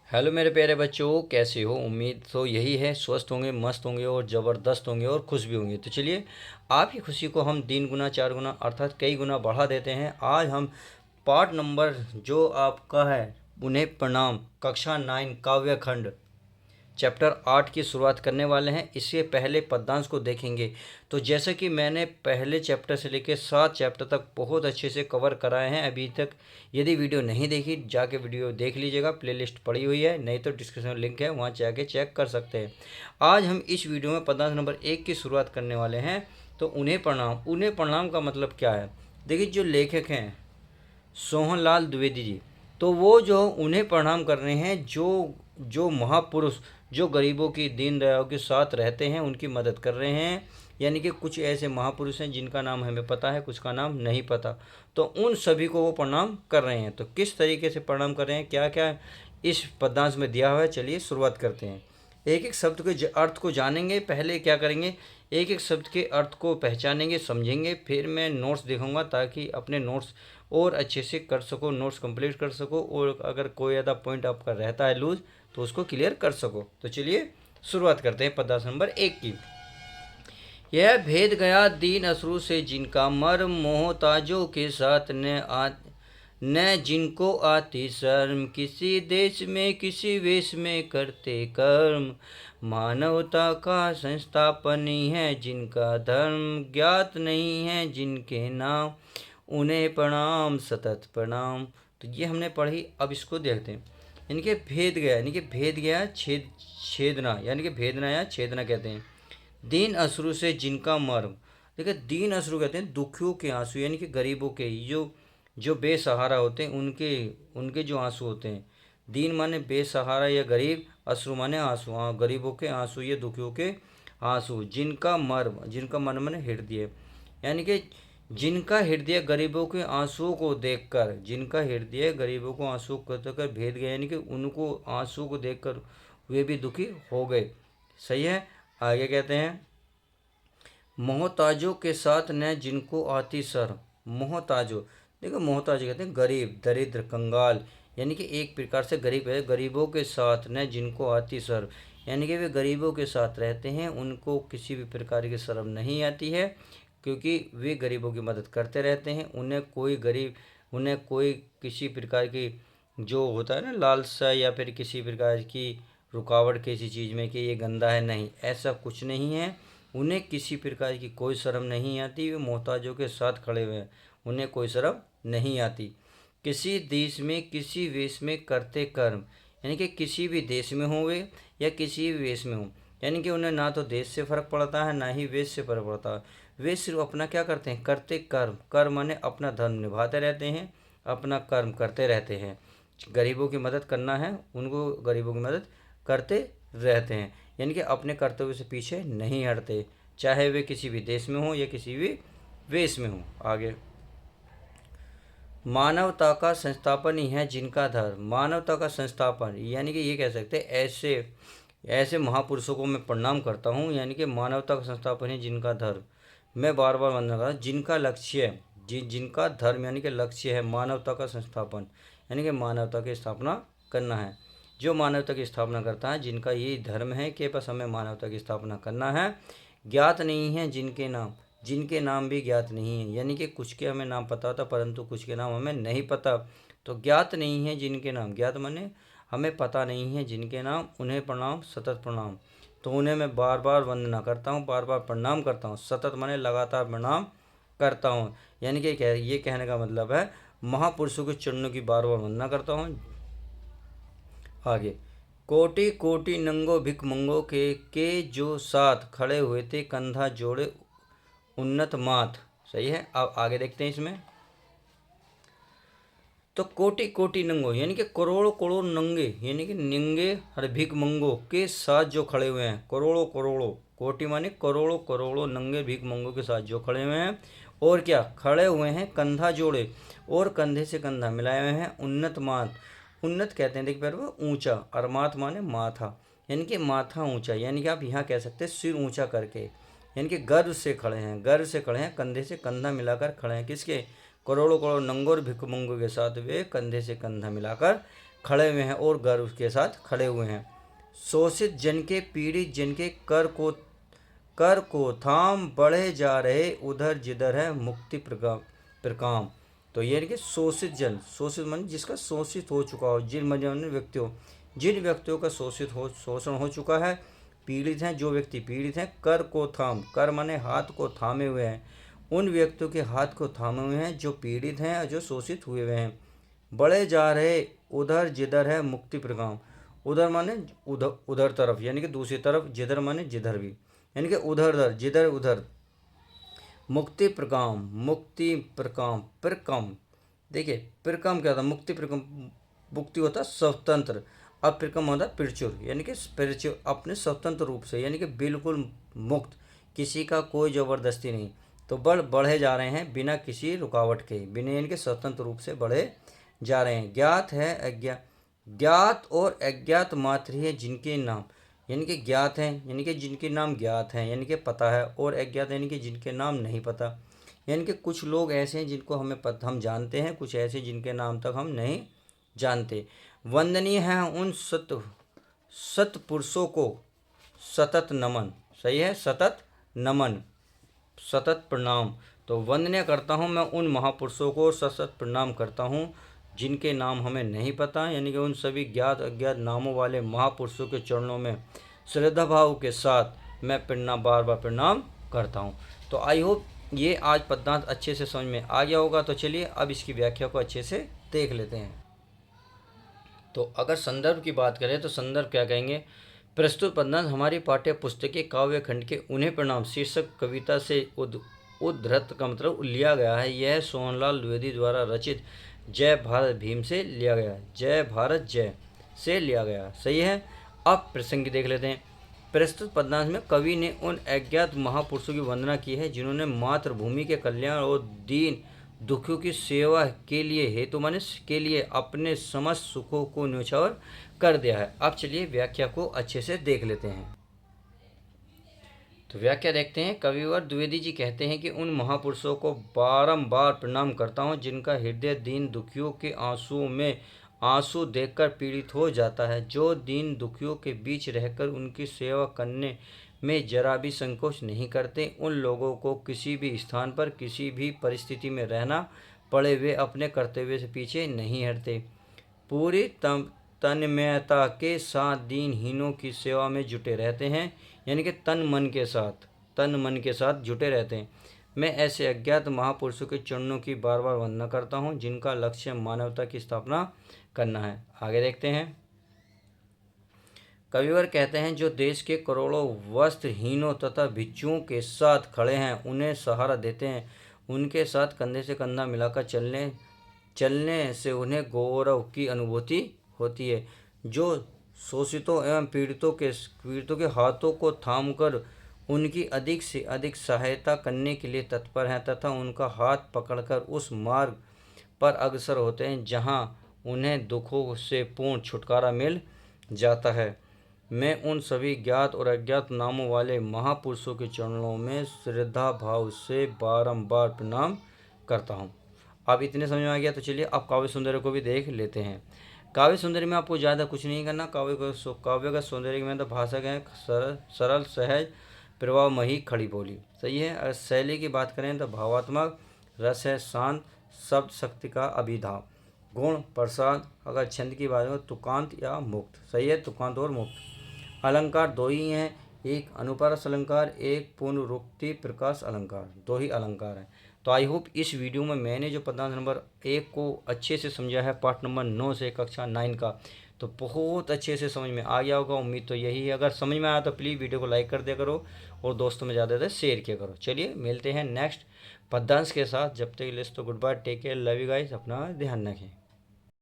Hello मेरे प्यारे बच्चों, कैसे हो। उम्मीद तो यही है स्वस्थ होंगे, मस्त होंगे और ज़बरदस्त होंगे और खुश भी होंगे। तो चलिए, आपकी खुशी को हम 3 गुना 4 गुना अर्थात कई गुना बढ़ा देते हैं। आज हम पार्ट नंबर जो आपका है, उन्हें प्रणाम, कक्षा 9 काव्य खंड चैप्टर 8 की शुरुआत करने वाले हैं। इससे पहले पद्यांश को देखेंगे। तो जैसे कि मैंने पहले चैप्टर से लेकर 7 चैप्टर तक बहुत अच्छे से कवर कराए हैं अभी तक। यदि वीडियो नहीं देखी, जाके वीडियो देख लीजिएगा, प्लेलिस्ट पड़ी हुई है, नहीं तो डिस्क्रिप्शन में लिंक है, वहाँ जाके चेक कर सकते हैं। आज हम इस वीडियो में पद्यांश नंबर 1 की शुरुआत करने वाले हैं। तो उन्हें प्रणाम का मतलब क्या है। देखिए, जो लेखक हैं सोहनलाल द्विवेदी जी, तो वो जो उन्हें प्रणाम कर रहे हैं, जो जो महापुरुष जो गरीबों की, दीन दयाओं के साथ रहते हैं, उनकी मदद कर रहे हैं। यानी कि कुछ ऐसे महापुरुष हैं जिनका नाम हमें पता है, कुछ का नाम नहीं पता, तो उन सभी को वो प्रणाम कर रहे हैं। तो किस तरीके से प्रणाम कर रहे हैं, क्या क्या इस पद्यांश में दिया हुआ है, चलिए शुरुआत करते हैं। एक एक शब्द के अर्थ को जानेंगे। पहले क्या करेंगे, एक एक शब्द के अर्थ को पहचानेंगे, समझेंगे, फिर मैं नोट्स देखूंगा ताकि अपने नोट्स और अच्छे से कर सको, नोट्स कंप्लीट कर सको, और अगर कोई आधा पॉइंट आपका रहता है लूज तो उसको क्लियर कर सको। तो चलिए शुरुआत करते हैं पद्यांश नंबर 1 की। यह भेद गया दीन अश्रु से जिनका मर्म, मोहताजों के साथ न जिनको आती शर्म, किसी देश में किसी वेश में करते कर्म, मानवता का संस्थापन ही है जिनका धर्म, ज्ञात नहीं है जिनके नाम, उन्हें प्रणाम सतत प्रणाम। तो ये हमने पढ़ी। अब इसको देखते हैं। इनके भेद गया, यानी कि भेद गया छेदना, यानी कि भेदना या छेदना कहते हैं। दीन अश्रु से जिनका मर्म, देखिए दीन अश्रु कहते हैं दुखियों के आंसू, यानी कि गरीबों के, जो जो बेसहारा होते हैं, उनके उनके जो आंसू होते हैं। दीन माने बेसहारा या गरीब, अश्रु माने आंसू, हाँ, गरीबों के आंसू, ये दुखियों के आंसू। जिनका मर्म, जिनका मर्म माने हृदय, यानी कि जिनका हृदय गरीबों के आंसुओं को देखकर, जिनका हृदय गरीबों को आंसू को देखकर भेद गया, यानी कि उनको आंसू को देखकर वे भी दुखी हो गए। सही है। आगे कहते हैं, मोहताजों के साथ न जिनको आती शर्म। मोहताजों, देखो मोहताज कहते हैं गरीब, दरिद्र, कंगाल, यानी कि एक प्रकार से गरीब है। गरीबों के साथ न जिनको आती शर्म, यानी कि वे गरीबों के साथ रहते हैं, उनको किसी भी प्रकार की शर्म नहीं आती है, क्योंकि वे गरीबों की मदद करते रहते हैं। उन्हें कोई किसी प्रकार की जो होता है ना लालसा, या फिर किसी प्रकार की रुकावट किसी चीज़ में कि ये गंदा है, नहीं, ऐसा कुछ नहीं है। उन्हें किसी प्रकार की कोई शर्म नहीं आती। वे मोहताजों के साथ खड़े हुए हैं, उन्हें कोई शर्म नहीं आती। किसी देश में किसी वेश में करते कर्म, यानी कि किसी भी देश में हो वे या किसी भी वेश में हो, यानी कि उन्हें ना तो देश से फर्क पड़ता है, ना ही वेश से फर्क पड़ता है। वे सिर्फ अपना क्या करते हैं, करते कर्म। कर्म माने अपना धर्म निभाते रहते हैं, अपना कर्म करते रहते हैं। गरीबों की मदद करना है उनको, गरीबों की मदद करते रहते हैं, यानी कि अपने कर्तव्य से पीछे नहीं हटते, चाहे वे किसी भी देश में हो या किसी भी वेश में हो। आगे, मानवता का संस्थापन ही है जिनका धर्म। मानवता का संस्थापन, यानी कि ये कह सकते हैं ऐसे ऐसे महापुरुषों को मैं प्रणाम करता हूँ, यानी कि मानवता का संस्थापन है जिनका धर्म। मैं बार बार वंदना करता हूँ, जिनका लक्ष्य है, जिनका धर्म यानी कि लक्ष्य है मानवता का संस्थापन, यानी कि मानवता की स्थापना करना है। जो मानवता की स्थापना करता है, जिनका ये धर्म है कि बस हमें मानवता की स्थापना करना है। ज्ञात नहीं है जिनके नाम, जिनके नाम भी ज्ञात नहीं है, यानी कि कुछ के हमें नाम पता होता परंतु कुछ के नाम हमें नहीं पता। तो ज्ञात नहीं है जिनके नाम, ज्ञात माने हमें पता नहीं है जिनके नाम, उन्हें प्रणाम सतत प्रणाम। तो उन्हें मैं बार बार वंदना करता हूँ, बार बार प्रणाम करता हूँ। सतत माने लगातार प्रणाम करता हूँ, यानी कि ये कहने का मतलब है महापुरुषों के चरणों की बार बार वंदना करता हूँ। आगे, कोटि कोटि नंगो भिक मंगो के जो साथ खड़े हुए थे कंधा जोड़े उन्नत माथ। सही है। अब आगे देखते हैं इसमें। तो कोटि कोटि नंगो, यानी कि करोड़ों करोड़ नंगे, यानी कि नंगे और भिक मंगो के साथ जो खड़े हुए हैं, करोड़ों करोड़ों, कोटि माने करोड़ों करोड़ों नंगे भिक मंगो के साथ जो खड़े हुए हैं, और क्या खड़े हुए हैं, कंधा जोड़े, और कंधे से कंधा मिलाए हुए हैं, उन्नत माथ। उन्नत कहते हैं, देखिए पैर ऊंचा, और माथ माने माथा, यानी कि माथा ऊंचा, यानी कि आप यहाँ कह सकते हैं सिर ऊंचा करके, यानी कि गर्व से खड़े हैं, गर्व से खड़े हैं, कंधे से कंधा मिलाकर खड़े हैं। किसके, करोड़ों करोड़ नंगोर भिक्षुमंगों के साथ वे कंधे से कंधा मिलाकर खड़े हुए हैं और गर्व के साथ खड़े हुए हैं। शोषित जन के, पीड़ित जन के कर को थाम बढ़े जा रहे, उधर जिधर है मुक्ति प्रकाम। तो ये कि शोषित जन, शोषित मन जिसका शोषित हो चुका हो, जिन व्यक्तियों का शोषण हो चुका है, पीड़ित हैं जो व्यक्ति पीड़ित हैं, कर को थाम, कर माने हाथ को थामे हुए हैं, उन व्यक्तियों के हाथ को थामे हुए हैं जो पीड़ित हैं और जो शोषित हुए हुए हैं। बढ़े जा रहे, उधर जिधर है मुक्ति प्रगाम, उधर माने उधर तरफ यानी कि दूसरी तरफ, जिधर माने जिधर भी, यानी कि उधर जिधर उधर। मुक्ति प्रकाम प्रकम, देखिए प्रकम क्या था, मुक्ति प्रकम, मुक्ति होता स्वतंत्र, अब प्रकम होता पिरचुर, यानी कि पिरचुर अपने स्वतंत्र रूप से, यानी कि बिल्कुल मुक्त, किसी का कोई ज़बरदस्ती नहीं। तो बढ़े जा रहे हैं बिना किसी रुकावट के, बिना यानी कि स्वतंत्र रूप से बढ़े जा रहे हैं। ज्ञात और अज्ञात मात्र ही है जिनके नाम, यानी कि ज्ञात हैं यानी कि जिनके नाम ज्ञात हैं यानी कि पता है, और अज्ञात यानी कि जिनके नाम नहीं पता, यानी कि कुछ लोग ऐसे हैं जिनको हम जानते हैं, कुछ ऐसे जिनके नाम तक हम नहीं जानते। वंदनीय है उन सत्पुरुषों को सतत नमन, सही है, सतत नमन, सतत प्रणाम। तो वंदनीय करता हूँ मैं उन महापुरुषों को, सतत प्रणाम करता हूँ जिनके नाम हमें नहीं पता, यानी कि उन सभी ज्ञात अज्ञात नामों वाले महापुरुषों के चरणों में श्रद्धा भाव के साथ मैं बार बार प्रणाम करता हूँ। तो आई होप ये आज पद्यांश अच्छे से समझ में आ गया होगा। तो चलिए अब इसकी व्याख्या को अच्छे से देख लेते हैं। तो अगर संदर्भ की बात करें तो संदर्भ क्या कहेंगे, प्रस्तुत पद्यांश हमारी पाठ्य पुस्तक काव्य खंड के उन्हें प्रणाम शीर्षक कविता से उद्धृत का मतलब लिया गया है। यह सोहनलाल द्विवेदी द्वारा रचित जय भारत भीम से लिया गया, जय भारत जय से लिया गया, सही है। अब प्रसंग देख लेते हैं। प्रस्तुत पद्यांश में कवि ने उन अज्ञात महापुरुषों की वंदना की है जिन्होंने मातृभूमि के कल्याण और दीन दुखियों की सेवा के लिए हेतु माने के लिए अपने समस्त सुखों को न्यौछावर कर दिया है। अब चलिए व्याख्या को अच्छे से देख लेते हैं। तो व्याख्या देखते हैं। कविवर द्विवेदी जी कहते हैं कि उन महापुरुषों को बारंबार प्रणाम करता हूँ जिनका हृदय दीन दुखियों के आंसुओं में आंसू देखकर पीड़ित हो जाता है, जो दीन दुखियों के बीच रहकर उनकी सेवा करने में जरा भी संकोच नहीं करते। उन लोगों को किसी भी स्थान पर किसी भी परिस्थिति में रहना पड़े वे अपने कर्तव्य से पीछे नहीं हटते, पूरी तन्मयता के साथ दीनहीनों की सेवा में जुटे रहते हैं, यानी कि तन मन के साथ जुटे रहते हैं। मैं ऐसे अज्ञात महापुरुषों के चरणों की बार बार वंदना करता हूँ जिनका लक्ष्य मानवता की स्थापना करना है। आगे देखते हैं। कविवर कहते हैं जो देश के करोड़ों वस्त्रहीनों तथा भिक्षुओं के साथ खड़े हैं, उन्हें सहारा देते हैं, उनके साथ कंधे से कंधा मिलाकर चलने से उन्हें गौरव की अनुभूति होती है, जो शोषितों एवं पीड़ितों के हाथों को थामकर उनकी अधिक से अधिक सहायता करने के लिए तत्पर हैं तथा उनका हाथ पकड़कर उस मार्ग पर अग्रसर होते हैं जहां उन्हें दुखों से पूर्ण छुटकारा मिल जाता है। मैं उन सभी ज्ञात और अज्ञात नामों वाले महापुरुषों के चरणों में श्रद्धा भाव से बारंबार प्रणाम करता हूँ। अब इतने समझ में आ गया। तो चलिए अब काव्य सौंदर्य को भी देख लेते हैं। काव्य सौंदर्य में आपको ज़्यादा कुछ नहीं करना। काव्य का सौंदर्य में तो भाषा है सरल सहज प्रभावमयी खड़ी बोली, सही है। अगर शैली की बात करें तो भावात्मक, रस है शांत, शब्द शक्ति का अभिधाव, गुण प्रसाद। अगर छंद की बात करें तुकांत या मुक्त, सही है, तुकांत और मुक्त। अलंकार दो ही हैं, एक अनुप्रास अलंकार, एक पुनरुक्ति प्रकाश अलंकार, दो ही अलंकार हैं। तो आई होप इस वीडियो में मैंने जो पद्यांश नंबर 1 को अच्छे से समझा है, पार्ट नंबर 9 से कक्षा 9 का, तो बहुत अच्छे से समझ में आ गया होगा। उम्मीद तो यही है। अगर समझ में आया तो प्लीज़ वीडियो को लाइक कर दिया करो और दोस्तों में ज़्यादा से शेयर किया करो। चलिए मिलते हैं नेक्स्ट पद्यांश के साथ। जब तक के लिए तो goodbye, take care, love you guys, अपना ध्यान रखें।